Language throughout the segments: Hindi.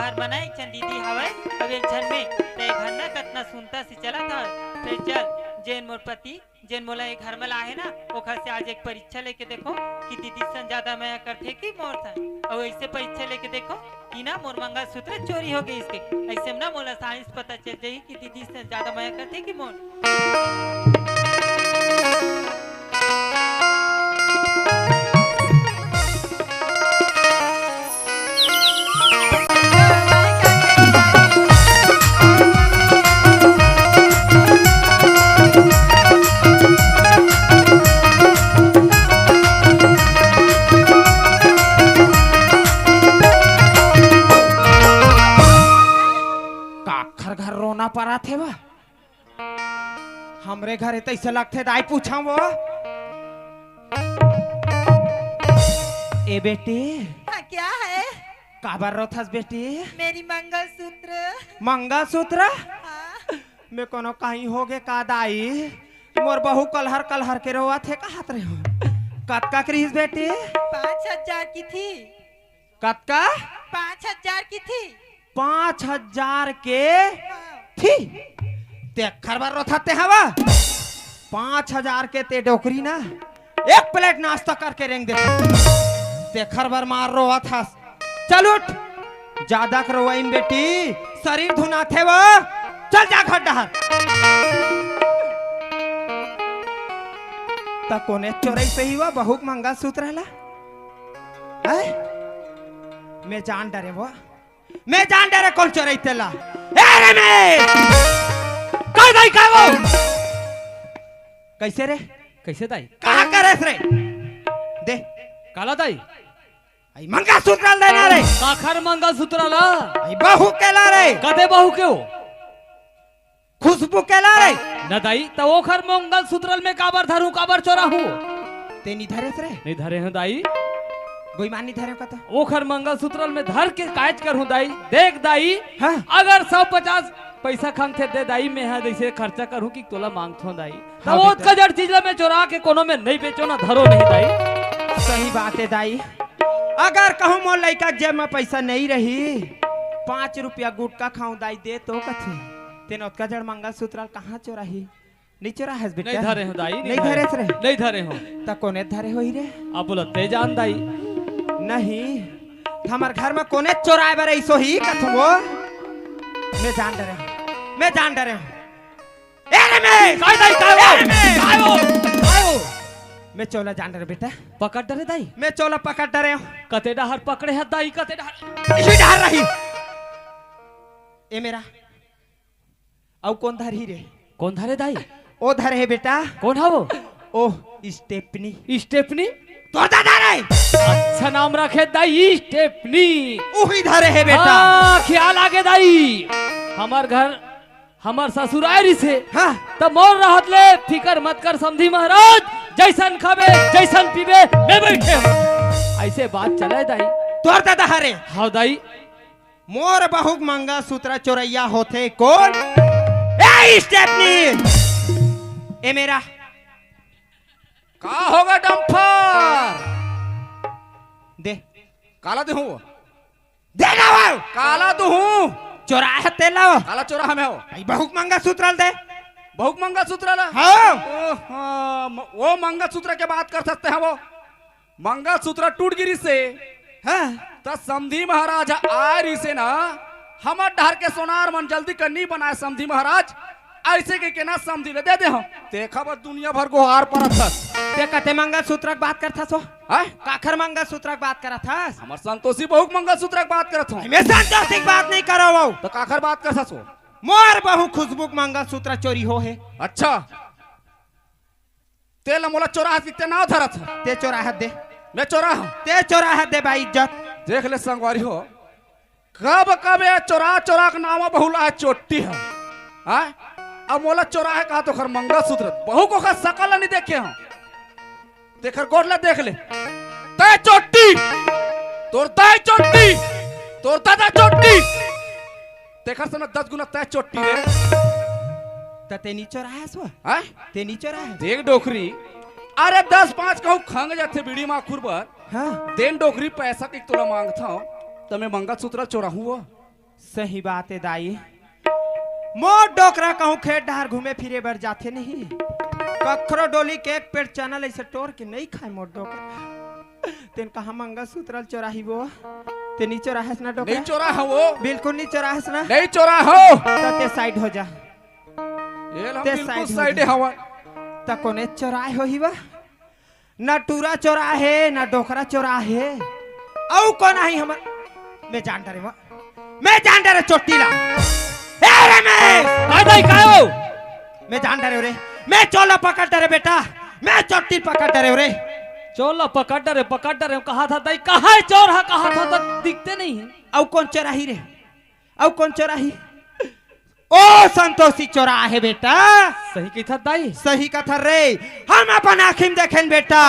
घर बनाए छन दीदी हवे अब एक छन में ते घर ना कतना सुनता से चला था। फिर चल जेन मोर पति जेन मोला एक घर में लाए ना ओखर से आज एक परीक्षा लेके देखो कि दीदी सन ज्यादा माया करथे कि मोर सन और ऐसे परीक्षा लेके देखो कि ना मोर मंगलसूत्र चोरी हो गई इसके ऐसे में ना मोला साइंस पता चल जाई कि दीदी से ज्यादा माया करथे कि मोर। घर रोना पड़ा थे बा हमरे घर ऐसे लगते दाई पूछा वो ए बेटी हाँ, क्या है? काबर रो थस बेटी? मेरी मंगलसूत्र। मंगलसूत्र? हाँ। मैं कोनो कहीं हो गे का दाई मोर बहू कलहर कलहर के रोआ थे कहात रहे हो कतका क्रीज बेटी? 5,000 की थी। कतका? 5,000 की थी। 5,000 के थी ते खरबर रोथाते हवा 5,000 के ते डोकरी ना एक प्लेट नाश्ता करके रेंग देते ते खरबर मार रोआ था। चल उठ ज्यादा करवाई बेटी शरीर धुना थे वो चल जा घर डहर ता कोने चोरई पे ही वो बहु मंगा सूत्र हला मैं जान डरे वो मैं जान डरे कौन चोरई तेला अरे मैं कह दाई का वो कैसे रे कैसे दाई कहां करे रे दे काला दाई आई मंगा सूत्र देना रे काखर मंगल सूत्र ला आई बहू केला रे कदे बहु क्यों खुशबू केला रे न दाई तो ओखर मंगल सूत्र में काबर धरू काबर चोरा हूं ते नी धरे रे नहीं धरे हैं दाई कोई मान नहीं धरे कता ओखर मंगल सूत्र में धर के काज कर हूं दाई देख दाई हाँ? अगर 150 पैसा खंग थे दे दाई मैं जैसे खर्चा करूं कि तोला मांगथो दाई हाँ, तो वो कजड़ चीज में चोरा के कोनो में नहीं बेचो ना धरो नहीं दाई सही बात है दाई अगर कहूं मोर लड़का जेब में पैसा नहीं रही 5 रुपया गुटका खाऊं दाई दे तो कथे तेन ओतका जड़ मंगल सूत्र कहां चोराही नहीं चोरा है बेटा नहीं धरे हो दाई नहीं धरे रे नहीं धरे हो ता कोने धरे होई रे अब बोलते जान दाई नहीं हमार घर में कोने चोराए बारे ऐसो ही कथो वो मैं जान डरे अरे मैं काय दाई काय वो मैं चोला जान डरे बेटा पकड़ डरे दाई मैं चोला पकड़ डरे हूं कते डहर पकड़े है दाई कते डहर इसी डर रही ए मेरा अब कौन धर ही रे कौन धरे दाई ओ धर है बेटा कौन है वो ओ स्टेपनी स्टेपनी तो दादा रे अच्छा नाम रखे दाई स्टेपनी उही धरे है बेटा हाँ, ख्याल आगे दाई हमार घर हमार ससुरारी से हाँ तब मोर रहत ले फिकर मत कर समझी महाराज जैसन खाबे जैसन पीबे मैं बैठे ऐसे बात चले दाई तोर दादा हरे हाँ दाई मोर बहु मंगा सूत्र चोरैया होते कौन ए स्टेपनी ए मेरा का होगा डंपर दे काला दे हूँ दे ना वो काला तो हूँ चोराया तेला काला चोरा हमें हो आई बहु मंगा सूत्र दे बहुत मंगल सूत्र ला हाँ वो मंगल सूत्र के बात कर सकते हैं वो मंगल सूत्र टूट गिरी से हाँ तो समधी महाराज आरी से ना हमर डहर के सोनार मन जल्दी करनी बनाए समधी महाराज ऐसे के ना समझी ले दे हम देखा बस दुनिया भर को हार परत था ते कते मंगल सूत्र की बात करता सो है काखर मंगल सूत्र की बात करा था हमर संतोषी बहुत मंगल सूत्र की बात करत हूं मैं संतोषी की बात नहीं करो वो तो काखर बात करता सो मोर बहु खुशबू मंगल सूत्र चोरी हो है अच्छा तेल मोला चोरा कितने ना धरत है ते चोरा दे मैं चोरा हूं ते चोरा दे भाई इज्जत देख ले संगवारी हो कब कब ये चोरा चोरा का नाम बहुला है चोटी है हैं अब मोला चोरा है कहा तो खर मंगल सूत्र बहु को खर सकल नहीं देखे हम देखर गोडला देख ले तय चोटी तोर तय चोटी तोर दादा चोटी देखर से 10 गुना तय चोटी रे ते नी चोरा है सो हैं ते नी चोरा है देख डोकरी अरे 10-5 कहूं खंग जाते बीड़ी माखुर पर हाँ देन डोकरी पैसा की तोला मांगता हूं तो मैं मंगल सूत्र चोरा हुआ सही बात है दाई। मोर डोकरा कहूँ खेत डहार घूमे फिरे बर जाते नहीं। कखरो डोली के एक पेट चना ऐसे तोड़ के नहीं खाए मोर डोकरा। तेन कहा मंगल सूत्र चोराही वो ते नहीं चोराहस ना डोकरा? नहीं चोरा है वो, बिल्कुल नहीं चोराहस ना? नहीं चोरा हो। तो ते साइड हो जा। ये लो ते बिल्कुल साइड साइड हो जा। हवा। तो कोने चोराए हो ही वा? ना टूरा चोरा है ना डोकरा चोरा है। औ कौन आई हमर? मैं जानता रे वा, मैं जानता रे चोटीला। ए रमेश! काय दाई काय हो? मैं जानता रे रे, मैं चोला पकड़ता रे बेटा, मैं चोटी पकड़ता रे। चोला पकड़ रहे कहा था दाई, कहा है चोर है, कहा था तो दिखते नहीं है। औ कौन चोराही रे? औ कौन चोराही? ओ संतोषी चोरा है बेटा। सही की था दाई। सही कथा रे, हम अपन आँखिम देखें बेटा,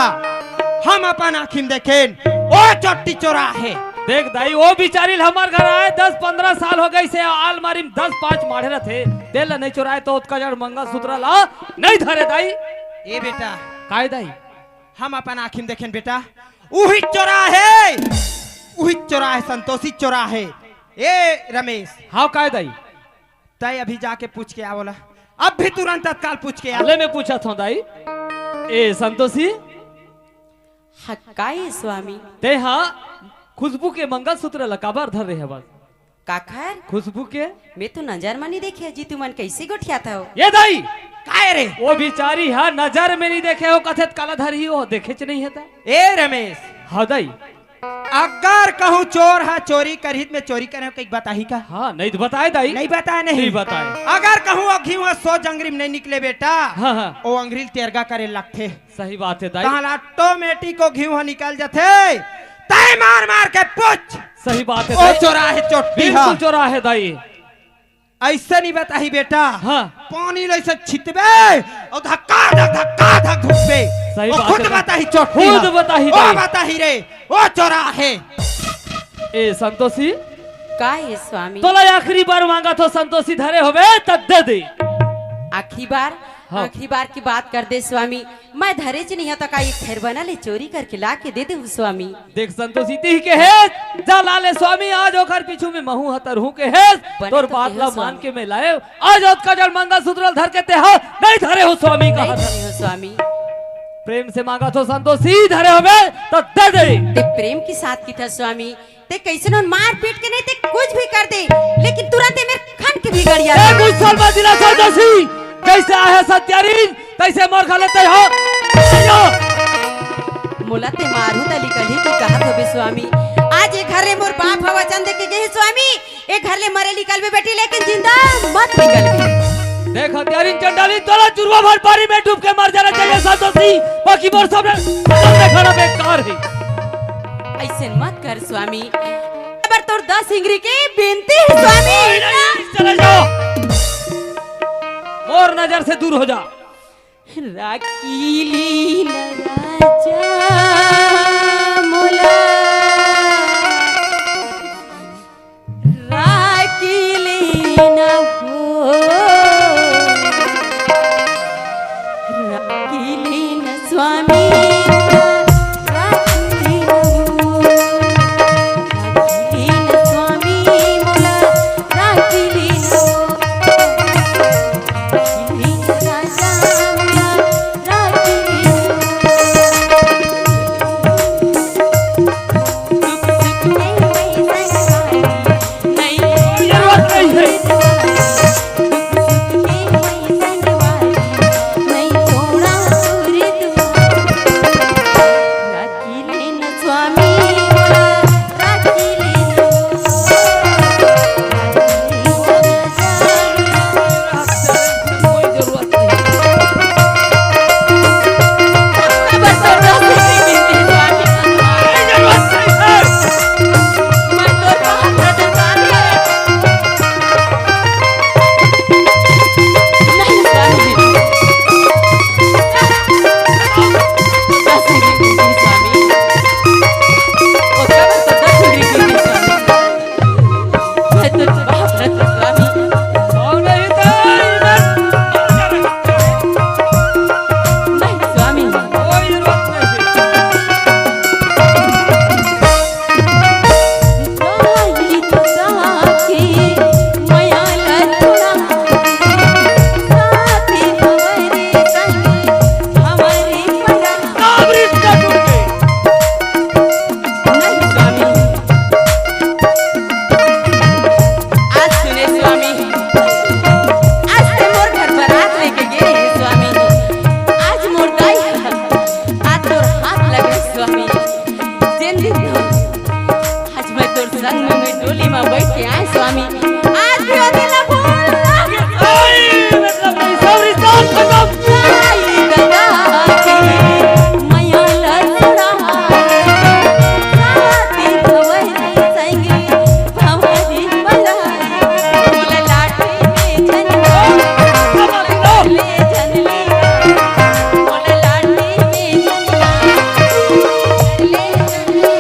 हम अपन आँखिम देखें। ओ चोटी चोरा है। देख दाई, वो बिचारी हमार घर आए 10-15 साल हो गए से आलमारी में 10-5 माढ़े रहे तेल नहीं चुराए तो उसका जड़ मंगल सूत्र ला नहीं धरे दाई। ए बेटा काय दाई? हम अपन आँखिम देखें बेटा, उही चोरा है, उही चोरा है, संतोषी चोरा है। ए रमेश, हाँ काय दाई? तय अभी जाके पूछ के आ बोला, अब भी तुरंत तत्काल पूछ के आ। अले मैं पूछा था दाई, ए संतोषी हक्काई स्वामी ते हाँ खुशबू के मंगल सूत्र लकाबार धर रहे हैं बस। काखर खुशबू के मैं तो नजर मनी देखिए जी, तुमन कैसे गोठिया था हो? ये दाई काय रे? वो बिचारी हाँ नजर में नहीं देखे हो, कथित काला धर ही हो, देखे च नहीं है ता। ए रमेश, हाँ दाई, अगर कहूँ चोर है चोरी करहित में चोरी करे कई बताही का? हाँ नहीं तो बताए दाई। नहीं बताया नहीं नहीं बताए। अगर कहूँ अघी हुआ 100 जंगरी में नहीं निकले बेटा, हाँ हाँ ओ अंग्रील तेरगा करे लगते। सही बात है दाई। कहाँ ऑटोमेटिक को घी हुआ निकल जाते, तय मार मार के पूछ। सही बात है ओ दाई। चोरा है चोटी बिल्कुल हाँ। चोरा है दाई। ऐसा नहीं बताही बेटा, हाँ पानी लैसे छितबे और धक्का धक घुसबे। सही ओ बात खुद है। बताही चोटी खुद हाँ। बताही ओ दाई। बताही रे, ओ चोरा है। ए संतोषी, का है स्वामी? तोला आखिरी बार मांगा तो संतोषी धरे होवे तब दे दे। आखिरी बार? हाँ। आखिरी बार की बात कर दे स्वामी, मैं धरे च नहीं होता का एक ठेर बना ले चोरी करके ला के दे दे स्वामी। देख संतोषी ती के है जा लाले स्वामी, आज ओकर पीछू में महू हतर हूं के है बने तोर तो बात के ला है मान स्वामी। के मैं लाए, आज ओत का जल मंगल सूत्र धर के ते हो नहीं धरे हो स्वामी नहीं कहा। धरे हो स्वामी। प्रेम से मांगा तो संतोषी धरे होवे तो दे दे। ते प्रेम के साथ की था स्वामी, ते कैसे न मार पीट के नहीं ते कुछ भी कर दे, लेकिन तुरंत ही मेरे खान के बिगड़िया। ए गुस्सल मत दिला संतोषी, जैसे आए सत्यारीन तैसे मोर खलते हो। मोला ते मारू तली कली की कहत होबे स्वामी, आज एक घर ले मोर बाप हवा चंद के गए स्वामी, एक घर ले मरे निकलबे बेटी, लेकिन जिंदा मत निकलबे। देख हत्यारीन चंडाली तोला चुरवा भर पानी में डूब के मर जाना चाहिए संतोषी, बाकी मोर सामने खड़ा बेकार है। ऐसे मत कर स्वामी, अबर तोर 10 इंगरी के बेनती है स्वामी। चले जाओ, और नजर से दूर हो जा। राकीली राजा मोला, राकीली न हो, राकीली न स्वामी, राकीली न हो, राकीली न स्वामी मोला, राकीली न हो, राकीली न राजा मोला, राकीली न हो। संग में डोली में बैठ के आए स्वामी आज भी वो दिन ना भूलना मतलब नहीं सब रिश्ता खत्म आई गदा की मैया लसड़ा साथी भवरी संगी भवरी बलाई बोले लाठी में झनका ले झनली बोले लाठी में झनका ले झनली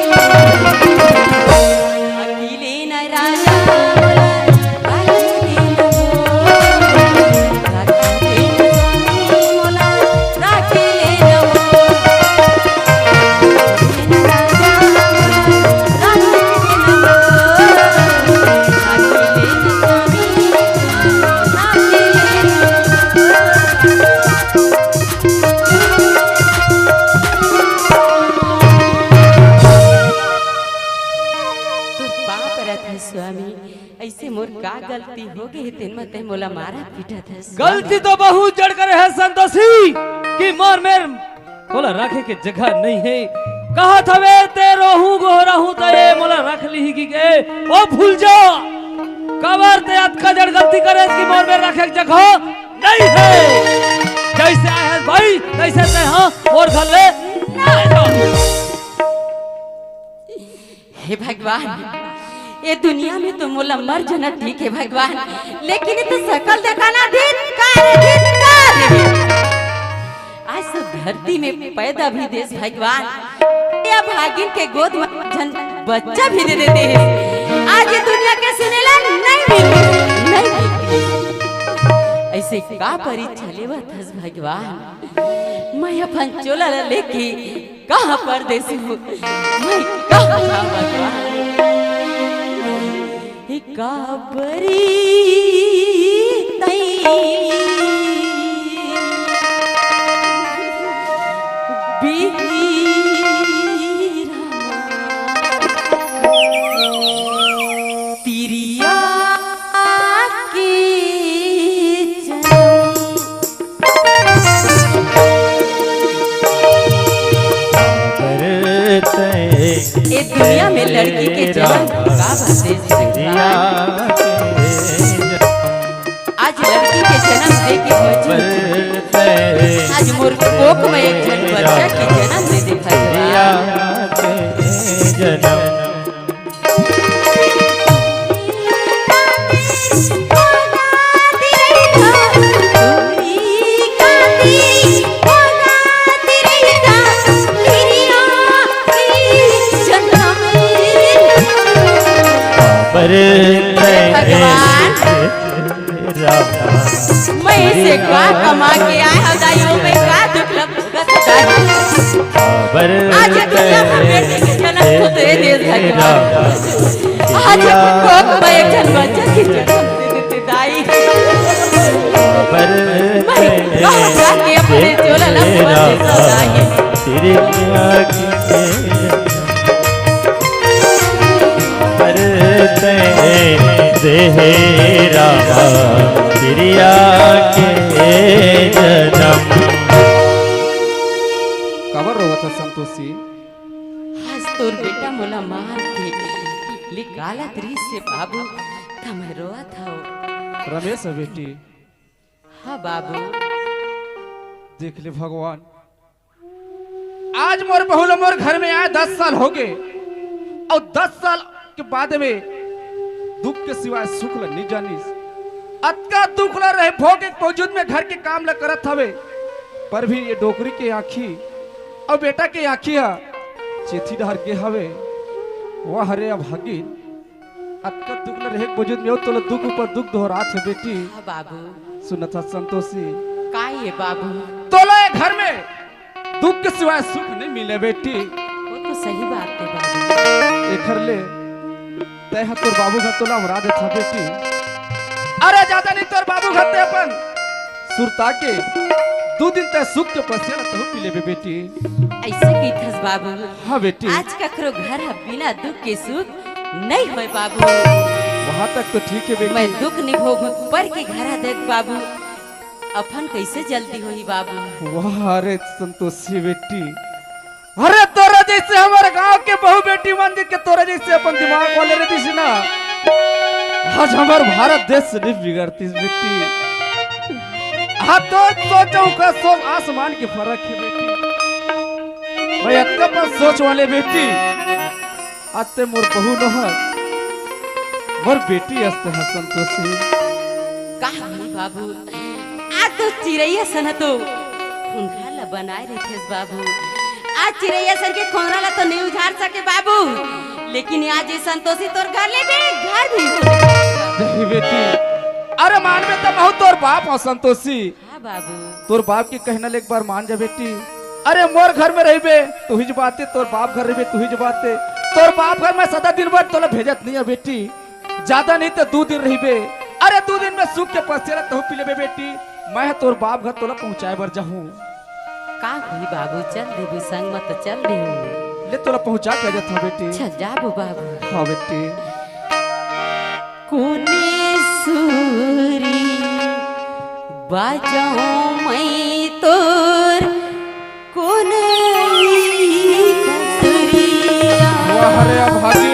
अकेले न राजा बोला राखी न राखी ले स्वामी ऐसे मोर का गलती हो गई तेन मते मोला मारा पीटा था गलती तो बहुत जड़ करे है संतोषी कि मोर मेर बोला रखे के जगह नहीं है कहा था वे ते रोहू गोहरा हूं तो ये मोला रख ली की के ओ भूल जा कबर ते अत का जड़ गलती करे कि मोर मेर रखे के जगह नहीं है जैसे आए है भाई तैसे ते हां और घर ले हे भगवान ये दुनिया में तो मोला मर जाना ठीक है भगवान लेकिन ये तो सकल दिखाना धिक्कार आज सब धरती में पैदा भी देश भगवान या भागिन के गोद में जन बच्चा भी दे देते हैं आज ये दुनिया के सुनेला नहीं ऐसे का परीक्षा लेवत हस भगवान मैं अपन चोला लेके कहां परदेश हूं मैं कहां जाऊं भगवान काबरी तई तिरिया के ये दुनिया में लड़की के जन्म का बातें आज लड़की के जन्म दे के मौजूद आज मोर कोख में एक जन बच्चा के जन्म दे दिखाया जन्म मैं इसे का कमा के आया हदाइयों में का दुख लगत आज दुनिया में बेटी के जन्म को दे भगवान आज कोक में एक जन बच्चा की जन्म दे देते दाई मैं के अपने चोला लगा दाई तेरी तेरा तिरिया के जन्म कबर रोवत संतोषी आज तोर बेटा मोला मार के निकाला त्रिस से बाबू तम रोआ था रमेश बेटी हाँ बाबू देख ले भगवान आज मोर बहुला मोर घर में आए 10 साल हो गए और 10 साल के बाद में दुख के सिवाय सुख ल नहीं जानिस अतका दुख ल रहे भोग एक मौजूद में घर के काम ल करत हवे पर भी ये डोकरी के आँखी और बेटा के आँखी हा चेथी डहर के हवे वह हरे अभागिन अतका दुख ल रहे मौजूद में तो दुख ऊपर दुख दोहरात है बेटी हाँ बाबू सुनत संतोषी का ये बाबू तोला घर में दुख के सिवाय सुख नहीं मिले बेटी वो तो सही बात है बाबू एखर ले तय तोर बाबू घर तोला मरा दे था बेटी अरे ज्यादा नहीं तोर बाबू घर ते अपन सुरता के 2 दिन तक सुख के पसिया तो पी लेबे बेटी ऐसे की थस बाबू हां बेटी आज ककरो घर बिना दुख के सुख नहीं होय बाबू वहां तक तो ठीक है बेटी मैं दुख नहीं भोगू पर के घर देख बाबू अपन कैसे जल्दी होई बाबू वाह अरे संतोषी बेटी अरे तोरा जैसे जैसे हमारे गांव के बहु बेटी मन के तोरे जैसे अपन दिमाग वाले रहती सी ना, आज हमारे भारत देश से नहीं बिगड़ती बेटी। हाँ तो सोचो का सोच आसमान की फर्क है बेटी। मैं अत्ता पर सोच वाले बेटी आते मोर बहु न है, मोर बेटी अस्ते है संतोषी। कहा बाबू आज तो चिड़ैया सन तो खुंखरा ला बनाए रखे बाबू। आज चिड़ैया सन के खोरा ला तो नहीं उजाड़ सके बाबू, लेकिन आज ये संतोषी तोर घर ले भी घर भी नहीं बेटी, अरे मान में तो बहु तोर बाप हो संतोषी। हाँ बाबू तोर बाप की कहना ले एक बार मान जा बेटी। अरे मोर घर में रहिबे तू ही बाते, तोर बाप घर रहिबे तू ही बाते। तोर बाप घर में सदा दिन भर तोला भेजत नहीं है बेटी, ज्यादा नहीं तो 2 दिन रहिबे। अरे 2 दिन में सूख के पसेरा तो पी लेबे बेटी। मैं तोर बाप घर तोला पहुंचाए बर जाहूं। का हुई बाबू चल देबू संग मत चल रही ले तोला पहुंचा के जात हूं बेटी। चल जाबू बाबू। हाँ बेटी। कुनेश्वरी बाजाऊं मैं तोर वाह रे अभागे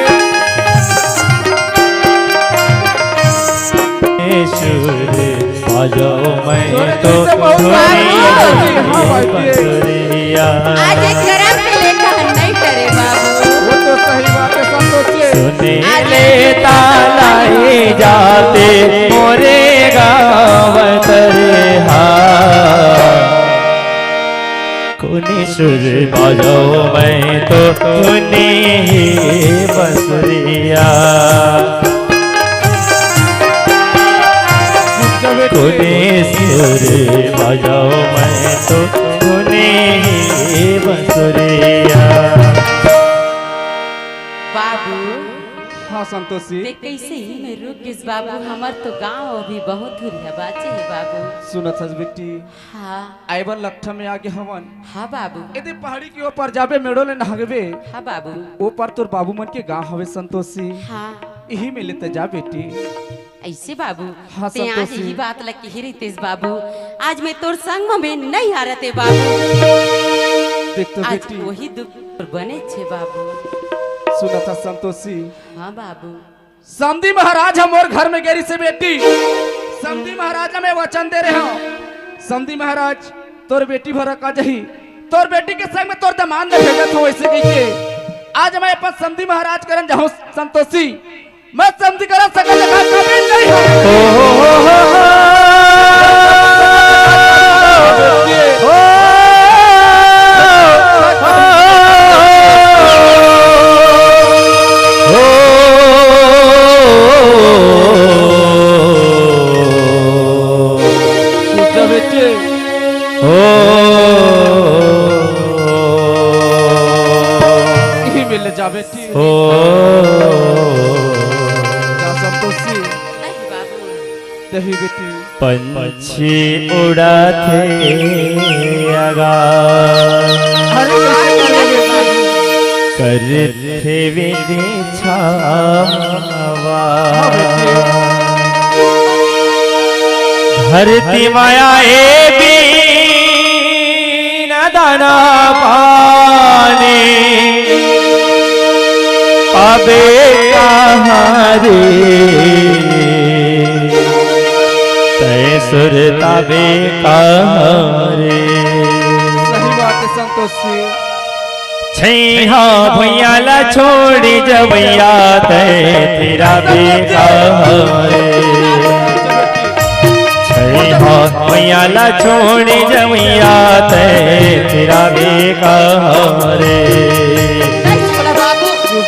आ जाओ मैं तो बंसुरिया। आज एक गरम पे लेकर नहीं करे बाबू। वो तो सही बात है संतोषी। सुने लेता लाई जाते मोरे गाँव तरहा, कुनी सुर बजाओ मैं तो कुनी ही बंसुरिया। कुनी सुर बजाओ मैं तो कुनी ही बंसुरिया। बाबू हाँ संतोषी। ते कैसे ही मैं रुक किस बाबू, हमार तो गांव अभी बहुत दूर है बाचे है बाबू। सुनत हस बेटी। हाँ आइबन लट्ठा में आगे हवन। हाँ बाबू। यदि पहाड़ी के ऊपर जाबे मेड़ो ले नहागबे। हाँ बाबू। ओ पर तोर बाबू मन के गांव हवे संतोषी। हाँ यही में लेते जा बेटी। ऐसे बाबू हाँ, ते आज संतोषी। यही बात लग ही रही बाबू। आज मैं तोर संग में नहीं आ रहे बाबू। देख तो आज बेटी वही दुख बने छे बाबू। सुनत हस संतोषी। हाँ बाबू। समधी महाराज हम और घर में गेरी से बेटी। समधी महाराज हमें वचन दे रहे हो। समधी महाराज तोर बेटी भर का जही, तोर बेटी के संग में तोर दमान ने भेजत हो ऐसे कह के। आज मैं अपन समधी महाराज करन जाऊं संतोषी। मैं समधी कर सकल जगह कभी नहीं हो। जा बेटी ओ जा संतोषी। नहीं बाबू। दही बेटी पंछी उड़ा थे कर थे विधि छावा। धरती माया भी न दाना पानी अबे कहाँ रे तय सुर तबे कहाँ रे। सही बात है संतोषी। छैहा भैया ला छोड़ी जवैया तय तेरा बे कहाँ रे। छैहा भैया ला छोड़ी जवैया तय तेरा बे कहाँ रे।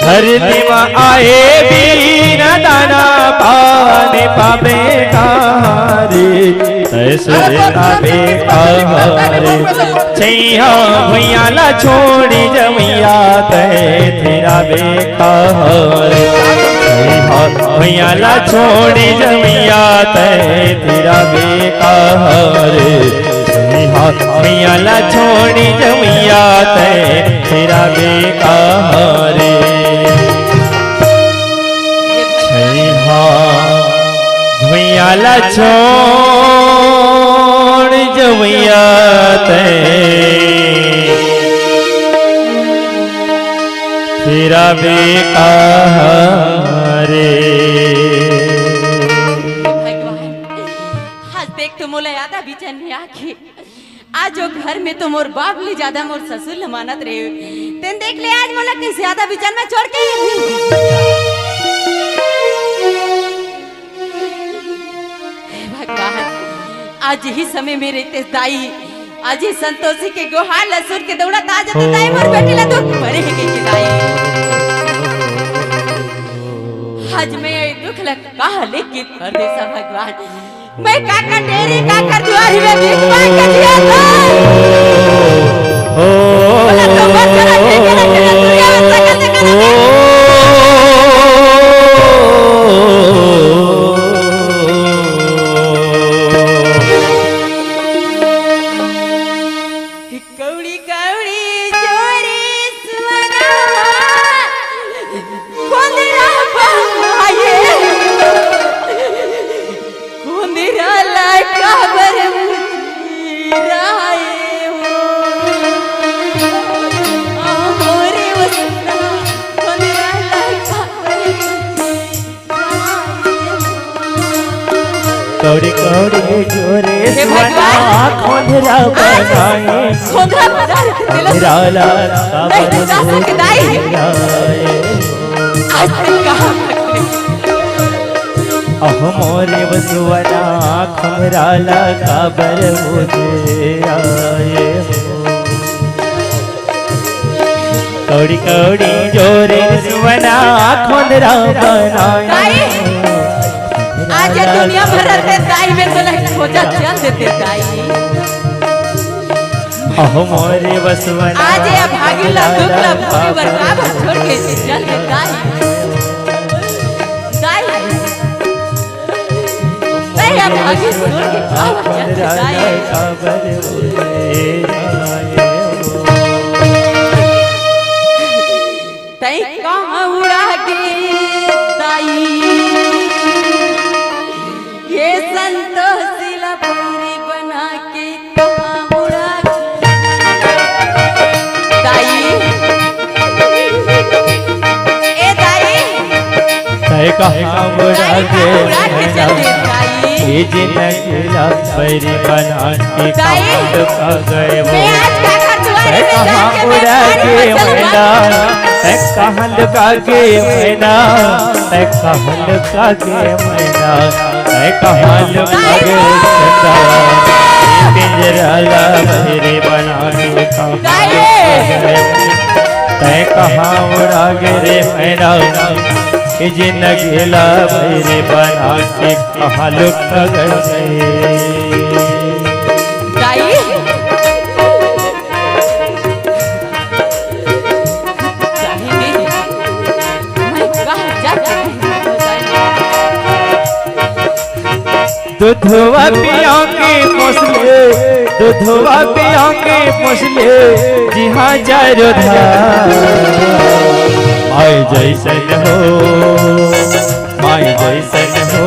धरती में आए भी न दाना पाने पावे कारी ऐसुर तावे कारी। छैया भैया ला छोड़ी जमैया तय तेरा बेकार। छैया भैया ला छोड़ी जमैया तय तेरा बेकार। छैया भैया ला छोड़ी जमैया तय तेरा बेकार। भैया ला छोड़ जवैया ते तेरा बेकार रे। भगवान आज देख तो मोला यादा बिचन में आके आज जो घर में तो मोर बाप ले ज्यादा मोर ससुर ल मानत रहे तेन देख ले आज मोला कैसे ज्यादा बिचन में छोड़ के भगवान आज ही समय में रहते दाई आज ही संतोषी के गोहार लसुर के दौड़ा ताज तो दाई मोर बेटी ला दुख भरे है के दाई आज मैं ये दुख लग कहा लेके परदेसा भगवान मैं काका डेरे काका दुआरी में भीख मांग के दिया था बोला तो बस करा के दुनिया में सकल से करा कौड़ी कौड़ी जोरी सुना कोंदरा पाए कोंदरा लड़का बर राए हो मोरे वसना कोंदरा लड़का बर कौड़ी कौड़ी जोरे हे भगवान खोंधरा बनाए खोंदरा बाजार खोंधरा ला नहीं जा सकते दाई आज तक कहाँ अहो मोरे वसुवना खोंधरा ला काबर मुझे आए हो। कौड़ी कौड़ी जोरे सुवना खोंधरा बनाए दाई आज ये दुनिया भर रहते दाई में तो नहीं खोजा चल देते दाई अहो मोरे वसुवना आज ये भागीला दुखला भोरे बरकाब छोड़ के चल दे दाई दाई नहीं अब भागी छोड़ के चल दे दाई काबर मुझे आए हो। तई कहाँ उड़ा के दाई ये संतोषी ला पूरी बना के कहाँ उड़ा के दाई ए दाई तय कहाँ उड़ा दाई के कहाँ उड़ा के चल दे दाई ये जिंदगी ला पैरी बना के दाई कहाँ का गए वो मैं आज काका तुम्हारे तय में कहाँ जाके उड़ा के मैना तय कहाँ लुका के मैना तय कहाँ लुका के मैना तय कहाँ लुका के चंदा पिंजरा ला मेरे बना के कहाँ तय कहाँ उड़ा के रे मैना ये जिंदगी ला मेरे बना के कहाँ लुका गए दाई मैं कहाँ जाके दूधवा पियांगे मोसले दूधवा पियांगे मोसले जी हाँ चारो धार माय जैसन हो माय जैसन हो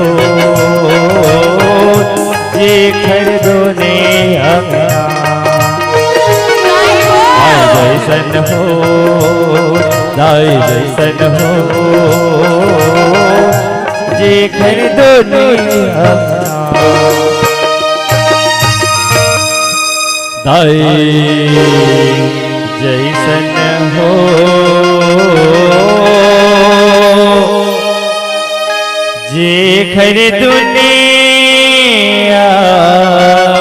ये खरीदो ने माय जैसन हो दाई जैसन हो जे खरीदो ने दाई जैसन हो जे खरी दुनिया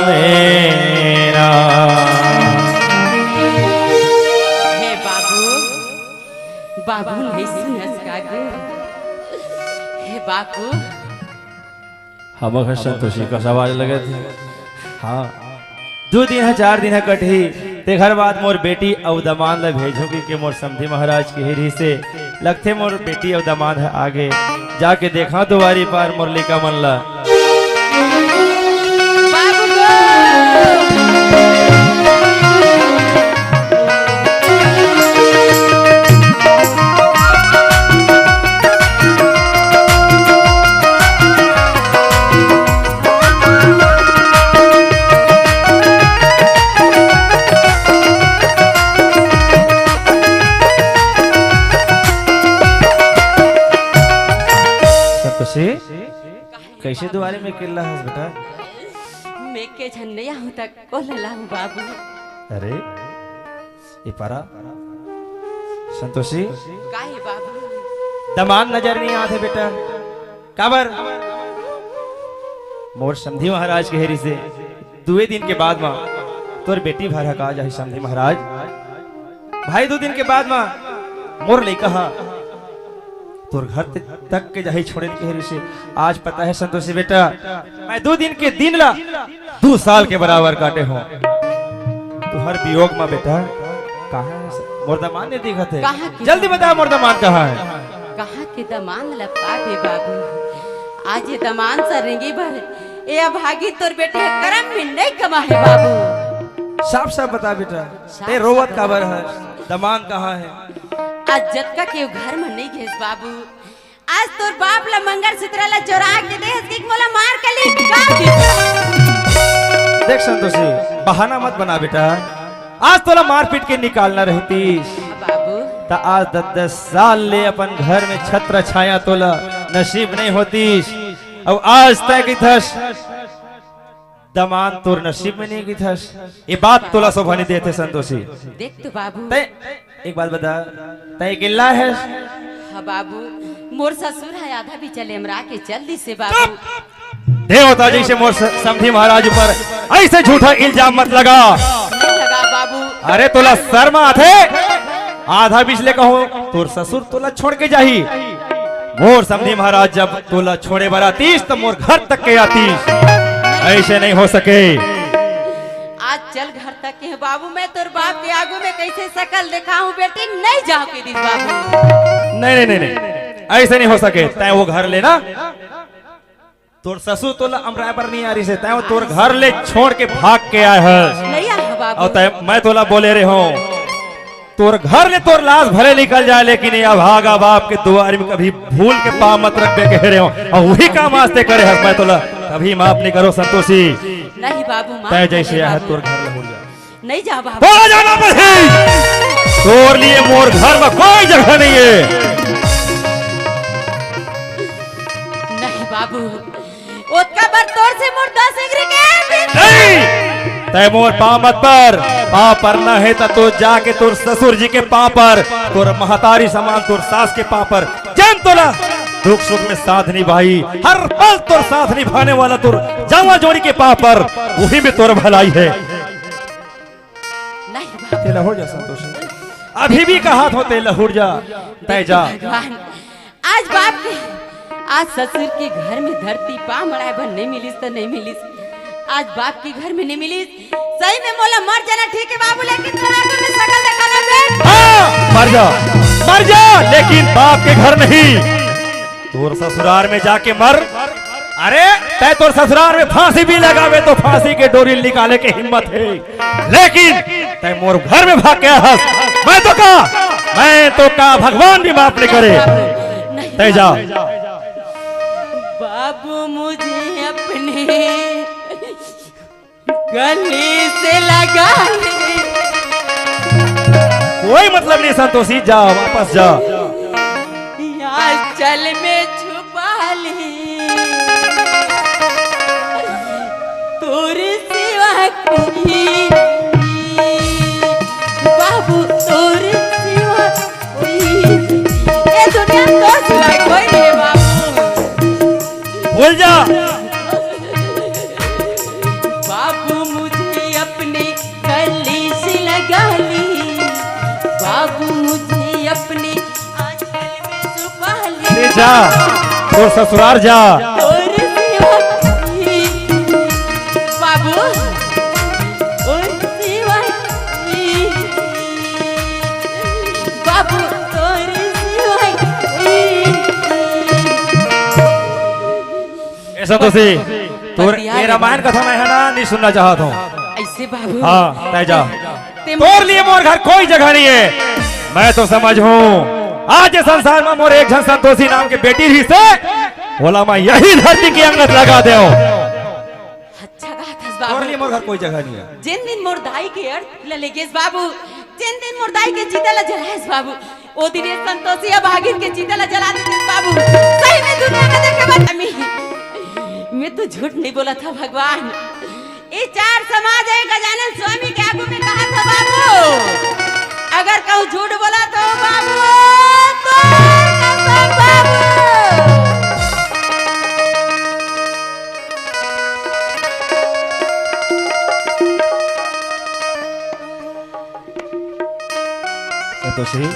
मेरा। हे बाबू बाबू नहीं सुनस कागू हे बाबू हम संतोषी का सवाल लगे थे। हाँ 2 दिन है 4 दिन है कटही ते घर बाद मोर बेटी और दमान ला भेजो कि मोर समधी महाराज के हिरी से लगते मोर बेटी और दमान है आगे जाके देखा दुआरी पार मुरली का मन ला बाबू संतोषी कैसे दुआरे में किल्ला है बेटा? मैं के झन्नैया हूँ तक को ललाऊं बाबू। अरे ये पारा संतोषी काहे बाबू? दमान नजर नहीं आते बेटा। काबर मोर समधी महाराज के हेरी से 2 दिन के बाद माँ तोर बेटी भर हका जाहि समधी महाराज भाई 2 दिन के बाद माँ मोर ले कहा तोर घर तक के जाहि छोड़े के हेरी से आज पता है संतोषी बेटा मैं 2 दिन के दिन ला 2 साल के बराबर काटे हो। तू हर वियोग में बेटा कहाँ है मुर्दामान ने देखा थे कहाँ की? जल्दी बता मुर्दामान कहाँ है? कहाँ के दमान लपा दे बाबू। आज ये दमान सा रेंगी भर ये अभागी तोर बेटे करम में नहीं कमा है बाबू। साफ साफ बता बेटा साफ ते रोवत साफ काबर है? दमान कहाँ है? आज जतका के घर में नहीं घेस बाबू। आज तोर बाप ला मंगल सूत्र ला चोरा के दे हस मोला मार के ली देख संतोषी बहाना मत बना बेटा। आज तोला मारपीट के निकालना रहतीस बाबू। ता आज 10 साल ले अपन घर में छत्र छाया तोला नसीब नहीं होतीस और आज तय की थस दमान तोर नसीब में नहीं की थस। ये बात तोला शोभा नहीं देते संतोषी। देख तो बाबू। तय एक बात बता तय गिल्ला है? हाँ बाबू मोर ससुर है आधा भी चले हमरा के जल्दी से बाबू। देवता जी से मोर समधी महाराज पर ऐसे झूठा इल्जाम मत लगा। नहीं लगा बाबू। अरे तोला शर्मा आथे आधा बिजले कहो तोर ससुर तोला छोड़ के जाही। मोर समधी महाराज जब तोला छोड़े बरातीस तो मोर घर तक के आतीस। ऐसे नहीं हो सके। आज चल घर तक के बाबू। मैं तोर बाप के आगू में कैसे शकल दिखाऊं बेटी नहीं जाओ के दिस बाबू। नहीं नहीं नहीं ऐसे नहीं हो सके। तय वो घर लेना तोर ससुर तोला अमराय पर नहीं आ रही से तय वो तोर घर ले छोड़ के भाग के आए है। नहीं आ बाबू। और तय मैं तोला बोले रहे हूँ तोर घर ले तोर लाश भले निकल जाए लेकिन ये भागा बाप के दुआर में कभी भूल के पाँव मत रख के कह रहे हो और वही काम आस्ते करे है। मैं तोला कभी माफ नहीं करो संतोषी। नहीं बाबू तय जैसे है तोर घर ले हो जा नहीं जा बाबू। बोला जाना नहीं तोर लिए मोर घर में कोई जगह नहीं है। नहीं बाबू ओतका बर तोर से मोर 10 एगरी के नहीं तय मोर पाँव मत पर पाँव पर न है तो जाके तोर ससुर जी के पाँव पर तोर महतारी समान तोर सास के पाँव पर जन तोला दुख सुख में साथ निभाई हर पल तोर साथ निभाने वाला तोर जावा जोड़ी के पाँव पर वही में तोर भलाई है। नहीं बाबू। लहुर जा संतोषी अभी भी का हाथ होते लहुर जा तय जा। भगवान आज बाप के आज ससुर के घर में धरती पा मड़ाए भर नहीं मिलिस तो नहीं मिलिस। आज बाप के घर में नहीं मिलिस सही में मोला मर जाना ठीक है बाबू लेकिन तोरा आगे में शकल दिखाना बे। हाँ, मर जा लेकिन बाप के घर नहीं तोर ससुराल में जाके मर। अरे तय तोर ससुराल में फांसी भी लगावे तो फांसी के डोरी निकाले के हिम्मत है लेकिन तय मोर घर में भाग के हंस। मैं तो का भगवान भी माफ नहीं करे। तय जा बाबू मुझे अपने गले से लगा ले। कोई मतलब नहीं संतोषी जा वापस जा। यहाँ चल में छुपा ले तोर सिवा कोई बाबू तोर सिवा कोई ये दुनिया तोर सिवा कोई नहीं बाबू। भूल जा बाबू मुझे अपने गले से लगा ली बाबू मुझे अपने आंचल में छुपा ले। जा तोर ससुराल जा। और सिवा कोई बाबू और सिवा कोई बाबू और सिवा कोई। संतोषी तोर ये रामायण कथा मैं है ना नहीं सुनना चाहता हूँ। ऐसे बाबू हाँ तय जा ते तोर लिए मोर घर कोई जगह नहीं है। मैं तो समझ हूँ आज इस संसार में मोर एक जन संतोषी नाम के बेटी ही से बोला मैं यही धरती की अंगत लगा दे। अच्छा बात है तोर बाबू। लिए मोर घर कोई जगह नहीं है। जिन दिन मुर्दाई के अर्थ ललेगेस बाबू जिन दिन मुर्दाई के जीता ला जलाएस बाबू ओ दिन ये संतोषी भागिन के जीता ला जला देते बाबू। सही में दुनिया में देखे तू झूठ नहीं बोला था भगवान। ये चार समाज है गजानन स्वामी के आगू में कहा था बाबू, अगर कहूँ झूठ बोला तो बाबू तो कसम बाबू। संतोषी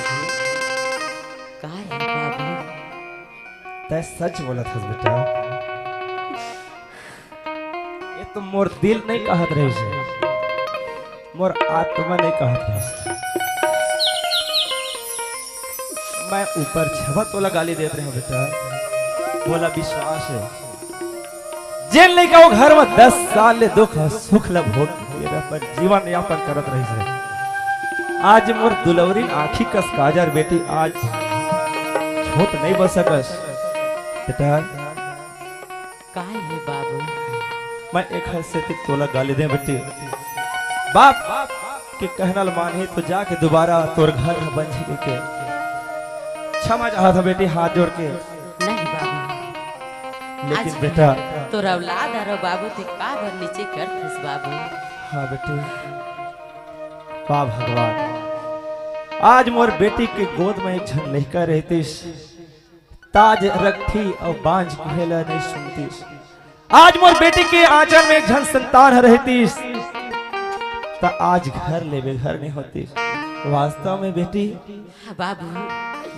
का है बाबू? तै सच बोला था बेटा, ये तो मोर दिल नहीं कहत रही से, मोर आत्मा नहीं कहत रही। मैं ऊपर छवा तोला गाली देते रहे बेटा, बोला विश्वास है जेल नहीं का वो घर में 10 साल ले दुख सुख लब हो मेरा पर जीवन यापन करत रही से। आज मोर दुलवरी आखी कस काजर बेटी आज छोट नहीं बच सकस बेटा। का है बाबू? मैं एक हाथ से तोला गाली दे बेटी, बाप के कहना माने तो जाके दोबारा तोर घर में बंझी के क्षमा चाहा था बेटी हाथ जोड़ के। नहीं बाबू, लेकिन आज बेटा तोरा औलाद आरो बाबू ते का भर नीचे कर थस बाबू। हाँ बेटी, वाह भगवान, आज मोर बेटी के गोद में एक झन लड़का रहतीस, ताज रखती और बांझ कहेला नहीं सुनतीस। आज मोर बेटी के आंचल में एक झन संतान रहतीस, ता आज घर लेवे घर नहीं होती। वास्तव में बेटी हाँ बाबू,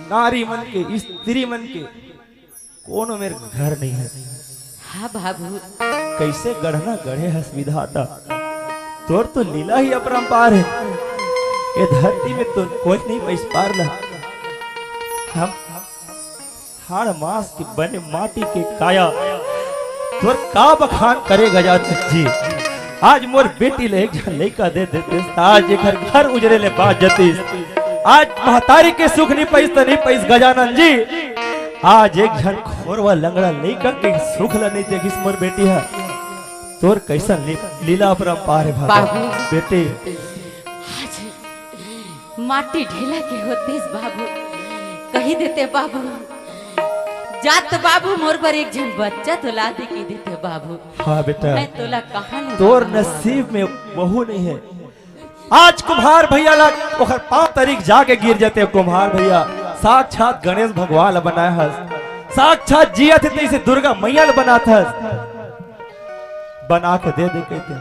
नारी मन के स्त्री मन के कोनो मेरे घर नहीं है। हाँ बाबू, कैसे गढ़ना गढ़े हस विधाता, तोर तो लीला ही अपरंपार है। ये धरती में तो कोई नहीं पैस पार ला। हम हाड़ मास की बने माटी के काया तोर का बखान करे गजानन जी। आज मोर बेटी ले एक झन लइका दे देते, आज एक घर उजरे ले बात जतीस। आज महतारी के सुख नहीं पैस तो नहीं पैस गजानन जी। आज एक झन खोरवा लंगड़ा लइका के सुख ला नहीं देखिस मोर बेटी है। तोर कैसा लीला अपरंपार है बाबू। बेटे। आज माटी ढेला के होते बाबू, कही देते बाबू, जात बाबू मोर पर एक झन बच्चा तो ला दे की देते बाबू। हाँ बेटा, मैं तोला कहाँ ले तोर बाबू? नसीब में बहू नहीं है। आज कुम्हार भैया ला ओखर 5 तारीख जाके गिर जाते। कुम्हार भैया साक्षात गणेश भगवान ला बनाया हस, साक्षात जिया थे तैसे दुर्गा मैया ला बना था, बना के दे दे कहते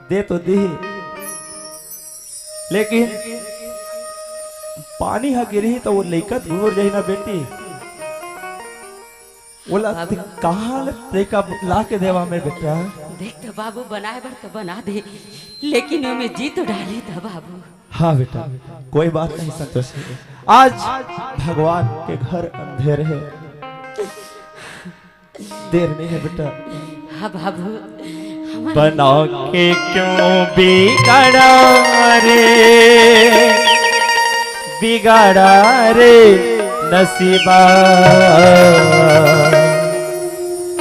दे तो दी, लेकिन पानी हा गिरी तो वो लइका दूर जाई ना बेटी। बोला कहाँ लेका ला के देवा में बेटा। देख तो बाबू, बनाए बर तो बना दे, लेकिन में जी तो डाले था बाबू। हाँ बेटा, कोई बात नहीं संतोष, आज भगवान के घर अंधेर है, देर नहीं है बेटा। हाँ बाबू, बना के क्यों बिगाड़ा रे, बिगाड़ा रे नसीबा,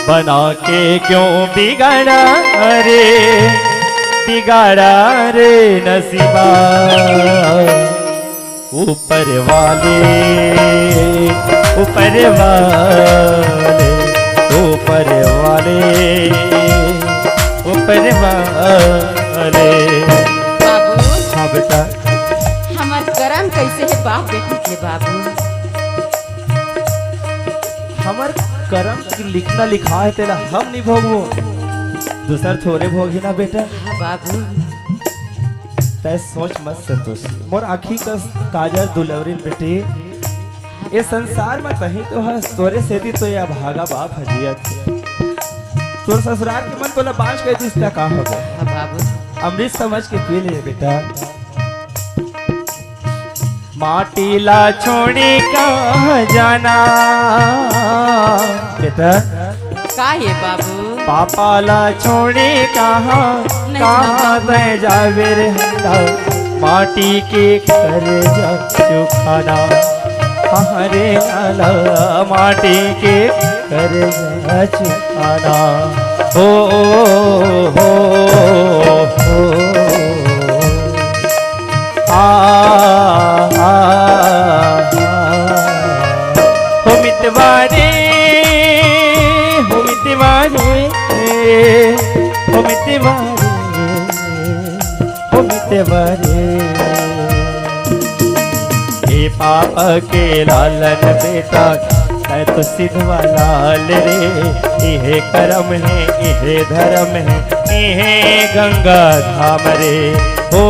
बना के क्यों बिगाड़ा रे, बिगाड़ा रे नसीबा। ऊपर वाले, ऊपर वाले, ऊपर वाले, ऊपर वाले। बाबू हाँ बेटा, हमार करम कैसे है बाप बेटी के बाबू? हमार करम की लिखना लिखा है तेरा, हम नहीं भोगो, दूसर थोड़े भोगी ना बेटा। हाँ बाबू, तै सोच मत संतोष, मोर आखी का काजर दुलवरी बेटी, ये संसार में कहीं तो है तोरे सेती तो या भागा बाप हजियत, तोर ससुराल के मन तो ला बांझ के दिसता का हो गए। हाँ बाबू, अमृत समझ के पी ले बेटा। माटी ला छोड़ी कहाँ जाना बेटा, का है बाबू? पापा ला छोड़ी कहाँ कहाँ दे जावे रे हंडा, माटी के कर जा चुखाना, हरे लाला माटी के कर जा चुखाना। हो हो हो मितवारे, हो मितवारे, देवरे हे पाप के लालन बेटा है तो सिद्धवा लाल रे इहे कर्म है इहे धर्म है इहे गंगा धाम रे हो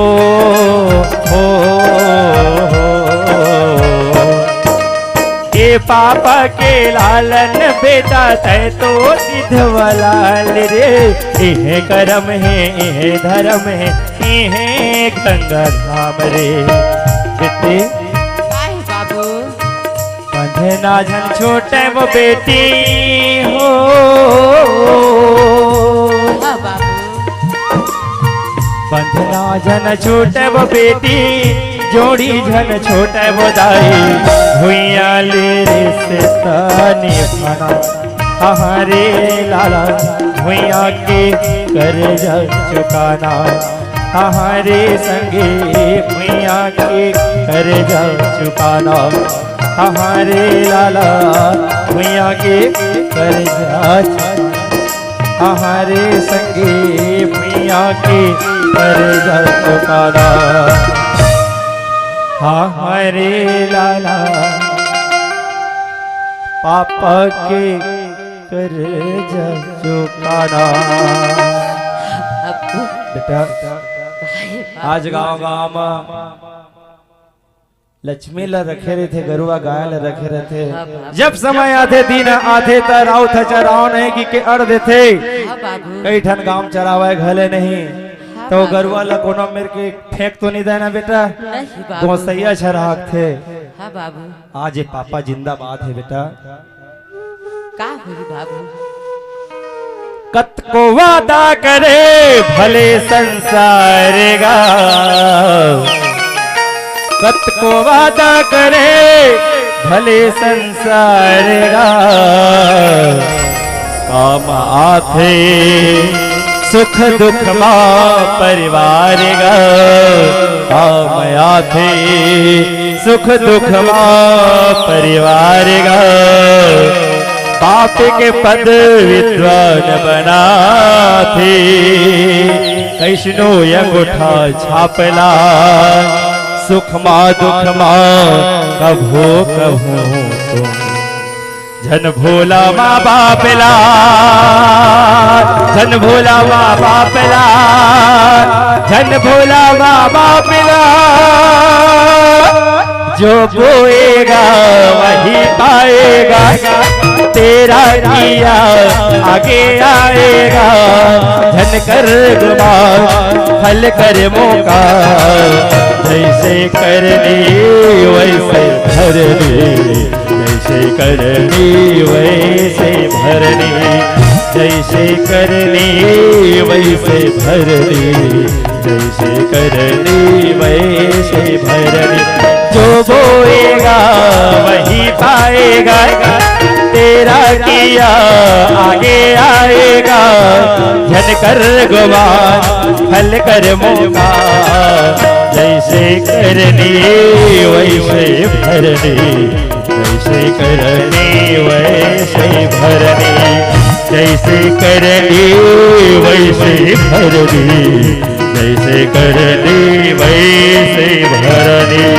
ये पापा के लालन बेटा तय तो सिद्धवा लाल रे इहे कर्म है इहे धर्म है इहे गंगा धाम रे बेटे काहे बाबू बंधना जन छोटे वो बेटी हो हाँ बाबू बंधना जन छोटे वो बेटी जोड़ी जन छोटे वो दाई भुइया ले रे से तानी खाना हमारे लाला भुइया के कर जा चुकाना हमारे संगे भुइया के कर जा चुकाना हमारे लाला भुइया के कर जा हमारे संगे भुइया के कर जा चुकाना हमारे लाला पापा के कर जा चुकाना अब्बू बेटा काहे बाबू? आज गांव में लक्ष्मी ला रखे रहे थे गरुआ गाय ला रखे रहे थे जब समय आते दिन आते त राव था चराव नहीं की के अड़ देते हाँ बाबू कई ठन गांव चरावे घले नहीं हाँ तो बाबू। गरुआ ला कोनो मेरे के फेंक तो नहीं देना बेटा नहीं बाबू गोसैया चराग थे हाँ बाबू आज ये पापा जिंदाबाद है बेटा का हुई बाबू कत को वादा करे भले संसार गा कत को वादा करे भले संसार गा काम आथे सुख दुख मा परिवार गा काम आथे सुख दुख मा परिवार गा पाप के पद विद्वान बना थे कैसनो अंगूठा छापला सुख मा दुख मा कभो कभो तुम जन भोला माँ बापला जन भोला माँ बापला जन भोला माँ बापला जो बोएगा वही पाएगा तेरा किया आगे आएगा धन कर गुमान फल कर मौका जैसे करनी वैसे भरनी जैसे करनी वैसे भरनी जैसे करनी वैसे भरनी जैसे करनी वैसे भरनी जो बोएगा वही पाएगा तेरा किया आगे आएगा झन कर गुमान फल कर मौका जैसे करनी वैसे भरनी जैसे करनी वैसे भरनी जैसे करनी वैसे भरनी जैसे करनी वैसे भरनी।